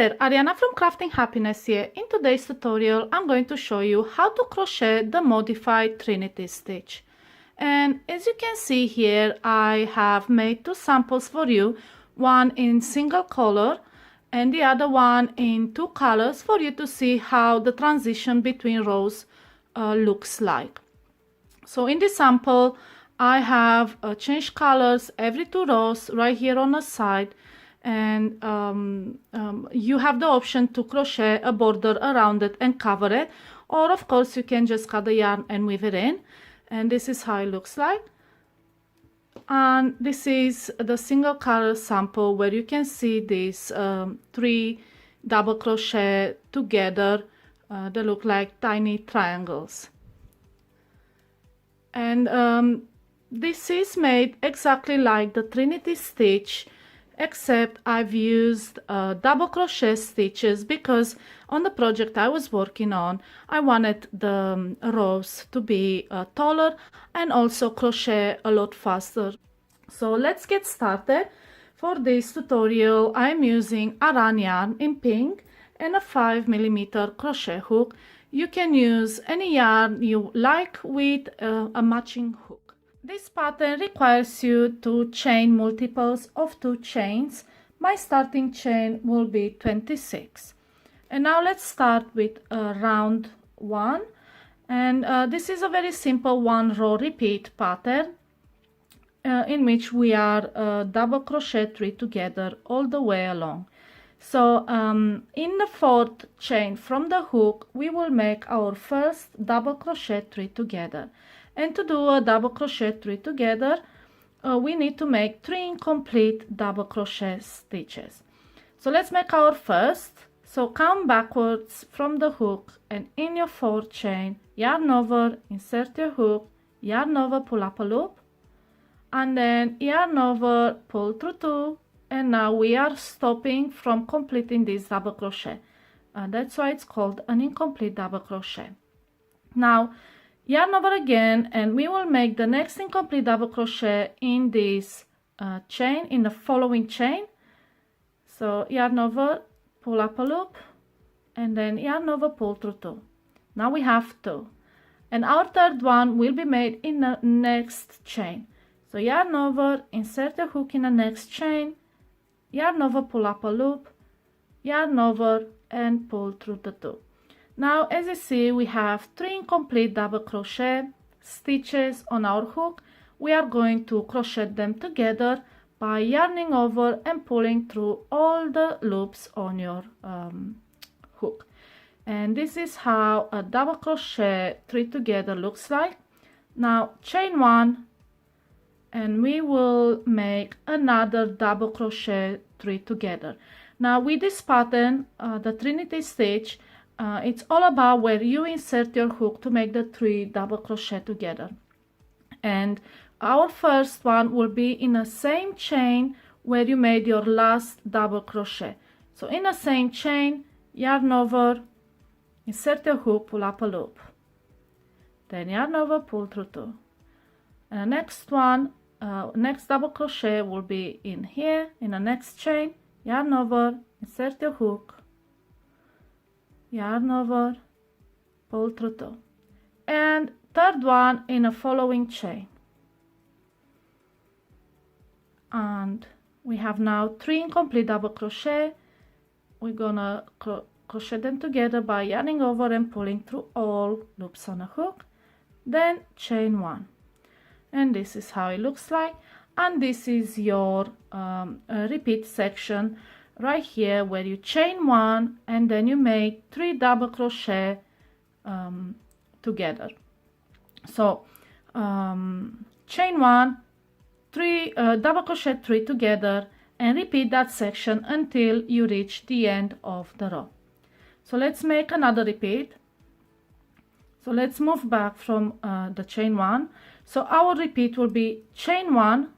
there, Ariana from Crafting Happiness here. In today's tutorial I'm going to show you how to crochet the Modified Trinity Stitch. And as you can see here, I have made two samples for you, one in single color and the other one in two colors, for you to see how the transition between rows looks like. So in this sample I have changed colors every two rows right here on the side, and you have the option to crochet a border around it and cover it, or of course you can just cut the yarn and weave it in. And this is how it looks like. And this is the single color sample where you can see these three double crochet together. They look like tiny triangles. And this is made exactly like the Trinity Stitch, except I've used double crochet stitches because on the project I was working on, I wanted the rows to be taller and also crochet a lot faster. So let's get started. For this tutorial I'm using Aran yarn in pink and a 5mm crochet hook. You can use any yarn you like with a matching hook. This pattern requires you to chain multiples of 2 chains. My starting chain will be 26. And now let's start with round 1. And this is a very simple 1 row repeat pattern in which we are double crochet 3 together all the way along. So in the 4th chain from the hook we will make our first double crochet 3 together. And to do a double crochet 3 together, we need to make 3 incomplete double crochet stitches. So let's make our first. So count backwards from the hook and in your 4th chain, yarn over, insert your hook, yarn over, pull up a loop, and then yarn over, pull through 2, and now we are stopping from completing this double crochet. That's why it's called an incomplete double crochet. Now yarn over again, and we will make the next incomplete double crochet in this chain, in the following chain. So yarn over, pull up a loop, and then yarn over, pull through 2. Now we have 2, and our 3rd one will be made in the next chain. So yarn over, insert the hook in the next chain, yarn over, pull up a loop, yarn over, and pull through the 2. Now as you see, we have 3 incomplete double crochet stitches on our hook. We are going to crochet them together by yarning over and pulling through all the loops on your hook. And this is how a double crochet 3 together looks like. Now chain 1, and we will make another double crochet 3 together. Now with this pattern, the Trinity Stitch, it's all about where you insert your hook to make the 3 double crochet together. And our first one will be in the same chain where you made your last double crochet. So in the same chain, yarn over, insert your hook, pull up a loop, then yarn over, pull through 2. And the next one, next double crochet will be in here in the next chain, yarn over, insert your hook, yarn over, pull through 2, and 3rd one in a following chain. And we have now 3 incomplete double crochet. We're gonna crochet them together by yarning over and pulling through all loops on a hook, then chain 1. And this is how it looks like. And this is your repeat section right here where you chain 1 and then you make 3 double crochet together. So chain 1, 3 double crochet 3 together, and repeat that section until you reach the end of the row. So let's make another repeat. So let's move back from the chain 1. So our repeat will be chain 1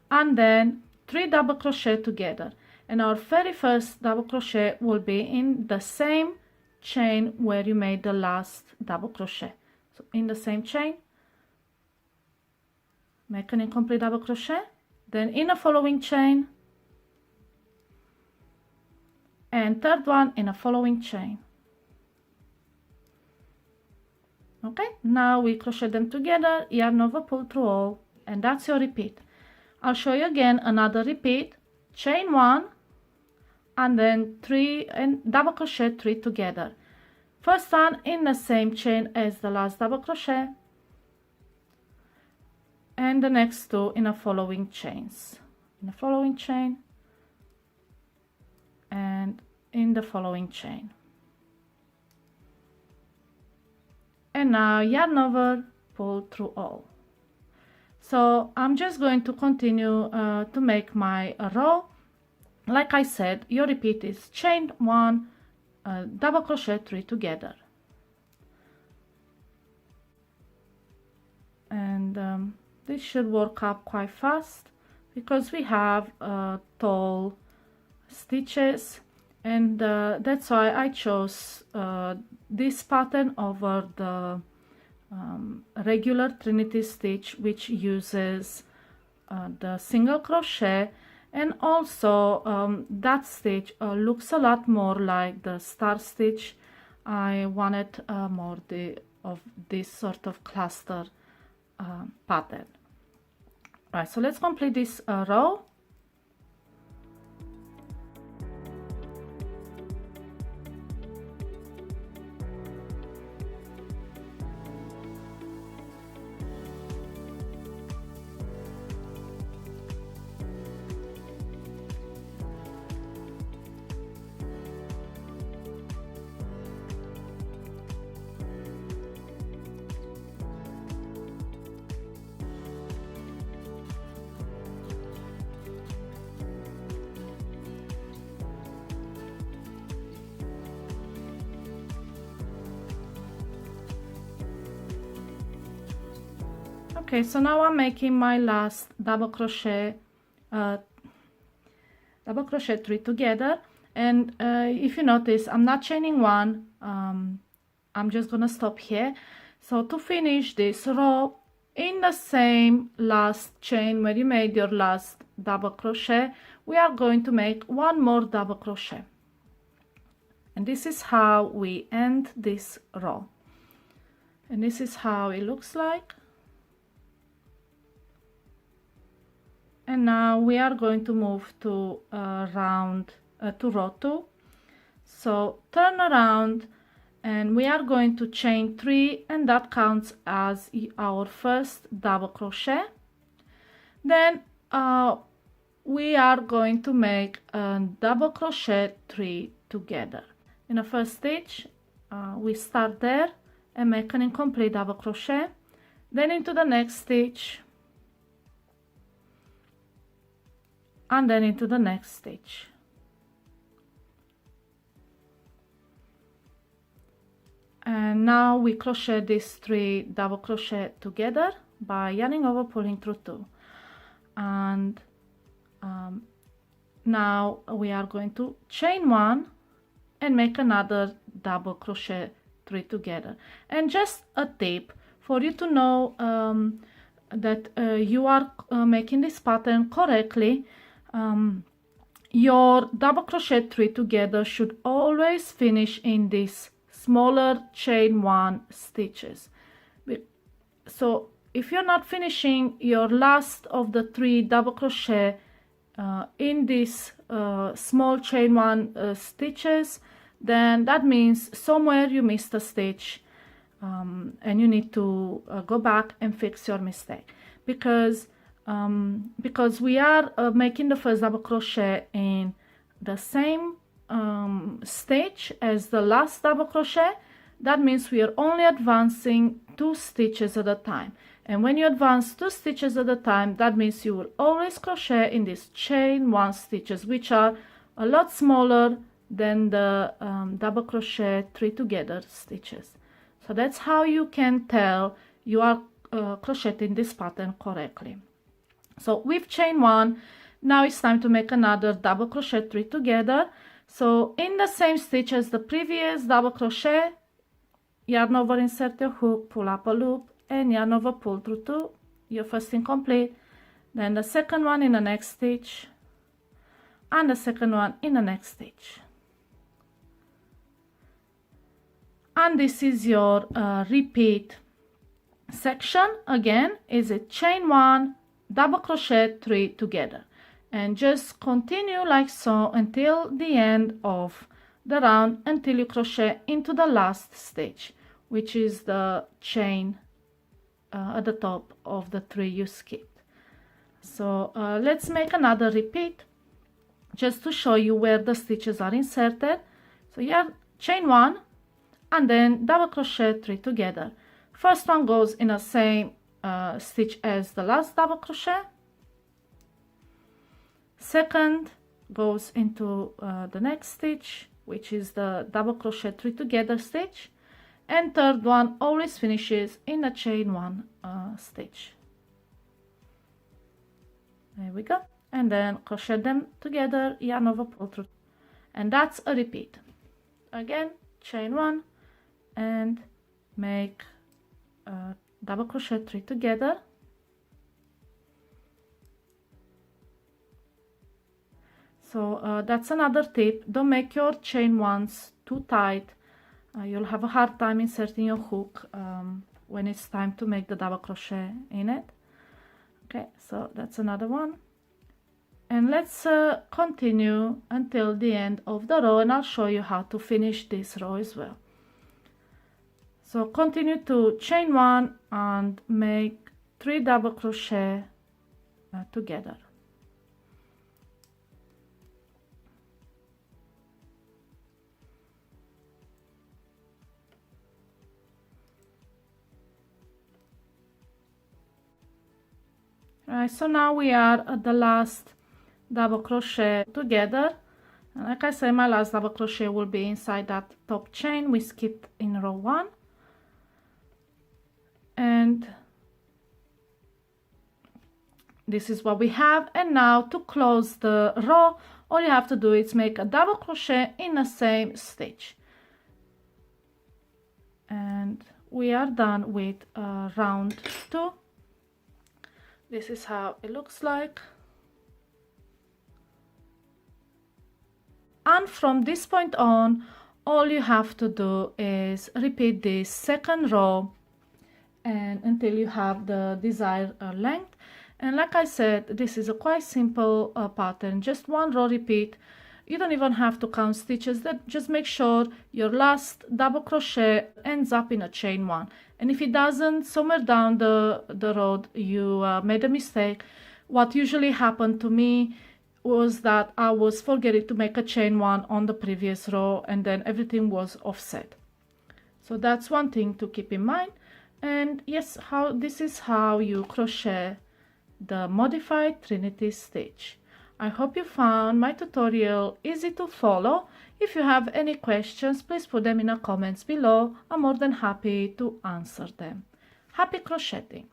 and then 3 double crochet together, and our very first double crochet will be in the same chain where you made the last double crochet. So in the same chain, make an incomplete double crochet, then in a following chain and third one in a following chain. Okay, now we crochet them together, yarn over, pull through all, and that's your repeat. I'll show you again another repeat. Chain 1 and then 3 and double crochet 3 together. First one in the same chain as the last double crochet, and the next two in a following chains, in a following chain and in the following chain. And now yarn over, pull through all. So I'm just going to continue to make my row. Like I said, your repeat is chain 1, double crochet 3 together. And this should work up quite fast because we have tall stitches, and that's why I chose this pattern over the regular Trinity Stitch, which uses the single crochet, and also that stitch looks a lot more like the star stitch. I wanted more of this sort of cluster pattern. Right, so let's complete this row. Okay, so now I'm making my last double crochet 3 together, and if you notice, I'm not chaining one. I'm just gonna stop here. So to finish this row in the same last chain where you made your last double crochet, we are going to make one more double crochet, and this is how we end this row, and this is how it looks like. And now we are going to move to row 2. So turn around, and we are going to chain 3, and that counts as our first double crochet. Then we are going to make a double crochet 3 together. In the first stitch, we start there and make an incomplete double crochet. Then into the next stitch, and then into the next stitch. And now we crochet these 3 double crochet together by yarning over, pulling through 2. And now we are going to chain 1 and make another double crochet 3 together. And just a tip for you to know that you are making this pattern correctly. Your double crochet 3 together should always finish in these smaller chain 1 stitches. So if you're not finishing your last of the 3 double crochet in these small chain 1 stitches, then that means somewhere you missed a stitch, and you need to go back and fix your mistake, because we are making the first double crochet in the same stitch as the last double crochet. That means we are only advancing 2 stitches at a time, and when you advance 2 stitches at a time, that means you will always crochet in these chain 1 stitches, which are a lot smaller than the double crochet 3 together stitches. So that's how you can tell you are crocheting this pattern correctly. So we've chained 1, now it's time to make another double crochet 3 together. So in the same stitch as the previous double crochet, yarn over, insert your hook, pull up a loop, and yarn over, pull through 2, your first incomplete, then the second one in the next stitch, and the second one in the next stitch. and this is your repeat section. Again, is it chain 1, double crochet 3 together, and just continue like so until the end of the round, until you crochet into the last stitch, which is the chain at the top of the 3 you skipped. So let's make another repeat just to show you where the stitches are inserted. So you have chain 1 and then double crochet 3 together. First one goes in the same stitch as the last double crochet. Second goes into the next stitch, which is the double crochet 3 together stitch, and third one always finishes in a chain 1 stitch. There we go, and then crochet them together, yarn over, pull through, and that's a repeat. Again, chain 1 and make double crochet 3 together. So that's another tip. Don't make your chain 1s too tight. You'll have a hard time inserting your hook when it's time to make the double crochet in it. Okay, so that's another one. And let's continue until the end of the row, and I'll show you how to finish this row as well. So continue to chain 1 and make 3 double crochet together. Alright, so now we are at the last double crochet together, and like I said, my last double crochet will be inside that top chain we skipped in row 1. And this is what we have. And now to close the row, all you have to do is make a double crochet in the same stitch, and we are done with round 2. This is how it looks like. And from this point on, all you have to do is repeat this second row and until you have the desired length. And like I said, this is a quite simple pattern, just one row repeat. You don't even have to count stitches. That just make sure your last double crochet ends up in a chain 1, and if it doesn't, somewhere down the road you made a mistake. What usually happened to me was that I was forgetting to make a chain 1 on the previous row, and then everything was offset. So that's one thing to keep in mind. And yes, this is how you crochet the Modified Trinity Stitch. I hope you found my tutorial easy to follow. If you have any questions, please put them in the comments below. I'm more than happy to answer them. Happy crocheting!